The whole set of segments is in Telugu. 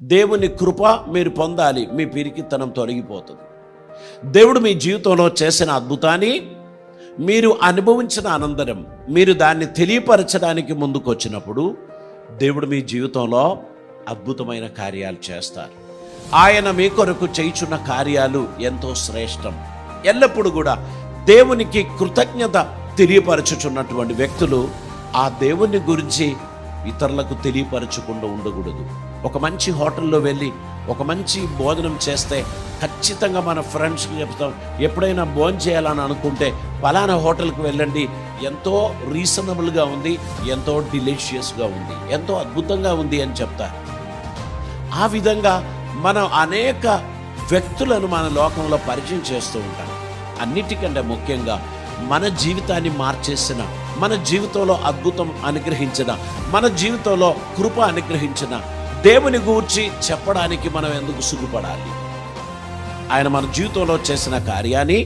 దేవుని కృప మీరు పొందాలి, మీ పిరికితనం తొలగిపోతుంది. దేవుడు మీ జీవితంలో చేసిన అద్భుతాన్ని మీరు అనుభవించిన అనంతరం మీరు దాన్ని తెలియపరచడానికి ముందుకు వచ్చినప్పుడు దేవుడు మీ జీవితంలో అద్భుతమైన కార్యాలు చేస్తారు. ఆయన మీ కొరకు చేయుచున్న కార్యాలు ఎంతో శ్రేష్టం. ఎల్లప్పుడూ కూడా దేవునికి కృతజ్ఞత తెలియపరచుచున్నటువంటి వ్యక్తులు ఆ దేవుని గురించి ఇతరులకు తెలియపరచకుండా ఉండకూడదు. ఒక మంచి హోటల్లో వెళ్ళి ఒక మంచి భోజనం చేస్తే ఖచ్చితంగా మన ఫ్రెండ్స్కి చెప్తాం, ఎప్పుడైనా భోజనం చేయాలని అనుకుంటే పలానా హోటల్కి వెళ్ళండి, ఎంతో రీజనబుల్గా ఉంది, ఎంతో డిలీషియస్గా ఉంది, ఎంతో అద్భుతంగా ఉంది అని చెప్తారు. ఆ విధంగా మనం అనేక వ్యక్తులను మన లోకంలో పరిచయం చేస్తూ ఉంటాం. అన్నిటికంటే ముఖ్యంగా మన జీవితాన్ని మార్చేసిన, మన జీవితంలో అద్భుతం అనుగ్రహించిన, మన జీవితంలో కృప అనుగ్రహించిన దేవుని గూర్చి చెప్పడానికి మనం ఎందుకు సిగ్గుపడాలి? ఆయన మన జీవితంలో చేసిన కార్యాన్ని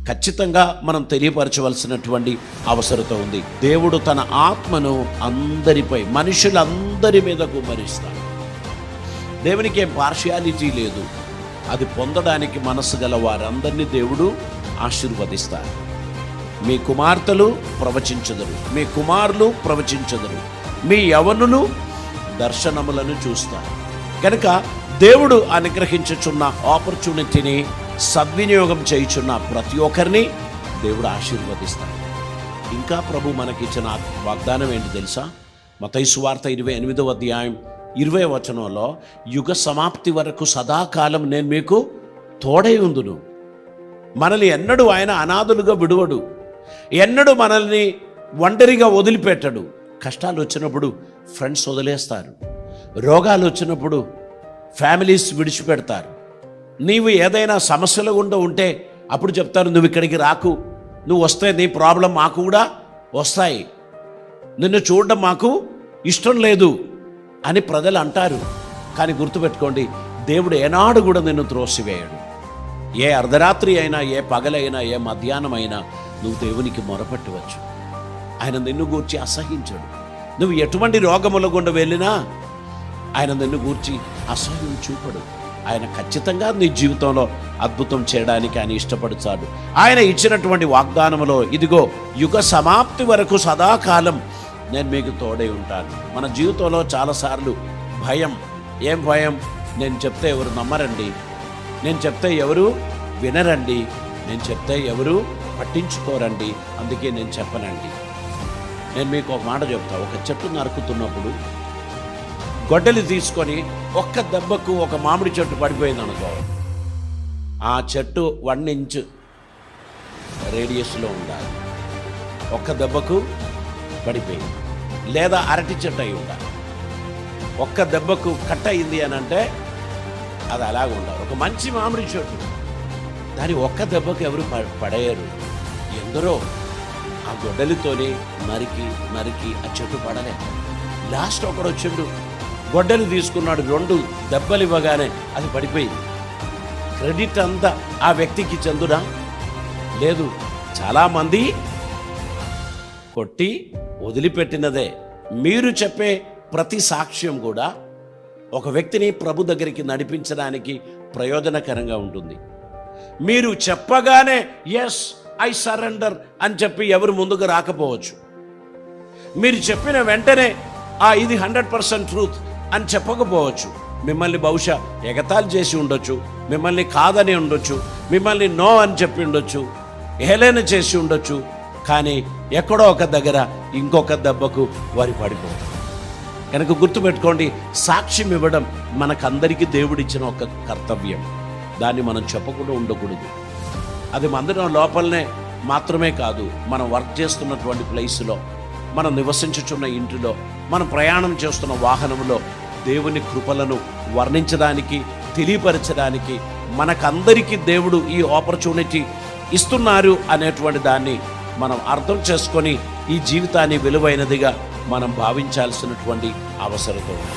ఖచ్చితంగా మనం తెలియపరచవలసినటువంటి అవసరత ఉంది. దేవుడు తన ఆత్మను అందరిపై, మనుషులందరి మీద కుమ్మరిస్తాడు. దేవునికి ఏం పార్షియాలిటీ లేదు. అది పొందడానికి మనసు గల వారందరినీ దేవుడు ఆశీర్వదిస్తారు. మీ కుమార్తెలు ప్రవచించెదరు, మీ కుమారులు ప్రవచించెదరు, మీ యవనులు దర్శనములను చూస్తారు. కనుక దేవుడు అనుగ్రహించుచున్న ఆపర్చునిటీని సద్వినియోగం చేయుచున్న ప్రతి ఒక్కరిని దేవుడు ఆశీర్వదిస్తాడు. ఇంకా ప్రభు మనకిచ్చిన వాగ్దానం ఏంటి తెలుసా? మత్తయి సువార్త 28వ అధ్యాయం 20వ వచనంలో, యుగ సమాప్తి వరకు సదాకాలం నేను మీకు తోడై ఉందును. మనల్ని ఎన్నడూ ఆయన అనాథులుగా విడువడు, ఎన్నడూ మనల్ని ఒంటరిగా వదిలిపెట్టడు. కష్టాలు వచ్చినప్పుడు ఫ్రెండ్స్ వదిలేస్తారు, రోగాలు వచ్చినప్పుడు ఫ్యామిలీస్ విడిచిపెడతారు. నీవు ఏదైనా సమస్యలు గుండా ఉంటే అప్పుడు చెప్తారు, నువ్వు ఇక్కడికి రాకు, నువ్వు వస్తే నీ ప్రాబ్లం మాకు కూడా వస్తాయి, నిన్ను చూడడం మాకు ఇష్టం లేదు అని ప్రజలు అంటారు. కానీ గుర్తుపెట్టుకోండి, దేవుడు ఏనాడు కూడా నిన్ను త్రోసివేయడు. ఏ అర్ధరాత్రి అయినా, ఏ పగలైనా, ఏ మధ్యాహ్నం అయినా నువ్వు దేవునికి మొరపెట్టవచ్చు. ఆయన నిన్ను గూర్చి అసహించడు. నువ్వు ఎటువంటి రోగముల గుండా వెళ్ళినా ఆయన నిన్ను గూర్చి అసహ్యం చూపడు. ఆయన ఖచ్చితంగా నీ జీవితంలో అద్భుతం చేయడానికి ఆయన ఇష్టపడతాడు. ఆయన ఇచ్చినటువంటి వాగ్దానములో, ఇదిగో యుగ సమాప్తి వరకు సదాకాలం నేను మీకు తోడై ఉంటాను. మన జీవితంలో చాలాసార్లు భయం. ఏం భయం? నేను చెప్తే ఎవరు నమ్మరండి, నేను చెప్తే ఎవరు వినరండి, నేను చెప్తే ఎవరు పట్టించుకోరండి, అందుకే నేను చెప్పనండి. నేను మీకు ఒక మాట చెప్తా. ఒక చెట్టు నరుకుతున్నప్పుడు గొడ్డలి తీసుకొని ఒక్క దెబ్బకు ఒక మామిడి చెట్టు పడిపోయింది అనుకో, ఆ చెట్టు 1 ఇంచ్ రేడియస్లో ఉండాలి. ఒక్క దెబ్బకు పడిపోయింది. లేదా అరటి చెట్టు అయి ఉండాలి. ఒక్క దెబ్బకు కట్ అయింది అని అంటే అది అలాగ ఉండాలి. ఒక మంచి మామిడి చెట్టు, దాని ఒక్క దెబ్బకు ఎవరు పడేయరు. ఎందరో ఆ గొడ్డలితోనే నరికి ఆ చెట్టు పడలే. లాస్ట్ ఒకడు వచ్చిండు, గొడ్డలి తీసుకున్నాడు, 2 దెబ్బలు ఇవ్వగానే అది పడిపోయింది. క్రెడిట్ అంతా ఆ వ్యక్తికి చెందునా? లేదు. చాలామంది కొట్టి వదిలిపెట్టినదే. మీరు చెప్పే ప్రతి సాక్ష్యం కూడా ఒక వ్యక్తిని ప్రభు దగ్గరికి నడిపించడానికి ప్రయోజనకరంగా ఉంటుంది. మీరు చెప్పగానే ఎస్ ఐ సరెండర్ అని చెప్పి ఎవరు ముందుకు రాకపోవచ్చు. మీరు చెప్పిన వెంటనే ఇది 100% ట్రూత్ అని చెప్పకపోవచ్చు. మిమ్మల్ని బహుశా ఎగతాళి చేసి ఉండొచ్చు, మిమ్మల్ని కాదని ఉండొచ్చు, మిమ్మల్ని నో అని చెప్పి ఉండొచ్చు, ఏలైనా చేసి ఉండొచ్చు. కానీ ఎక్కడో ఒక దగ్గర ఇంకొక దెబ్బకు వారి పడిపోతారు. కనుక గుర్తుపెట్టుకోండి, సాక్ష్యం ఇవ్వడం మనకందరికీ దేవుడిచ్చిన ఒక కర్తవ్యం. దాన్ని మనం చెప్పకుండా ఉండకూడదు. అది మందిరం లోపలనే మాత్రమే కాదు, మనం వర్క్ చేస్తున్నటువంటి ప్లేస్లో, మనం నివసించుచున్న ఇంటిలో, మనం ప్రయాణం చేస్తున్న వాహనంలో దేవుని కృపలను వర్ణించడానికి, తెలియపరచడానికి మనకందరికీ దేవుడు ఈ ఆపర్చునిటీ ఇస్తున్నారు అనేటువంటి దాన్ని మనం అర్థం చేసుకొని ఈ జీవితాన్ని విలువైనదిగా మనం భావించాల్సినటువంటి అవసరం ఉంది.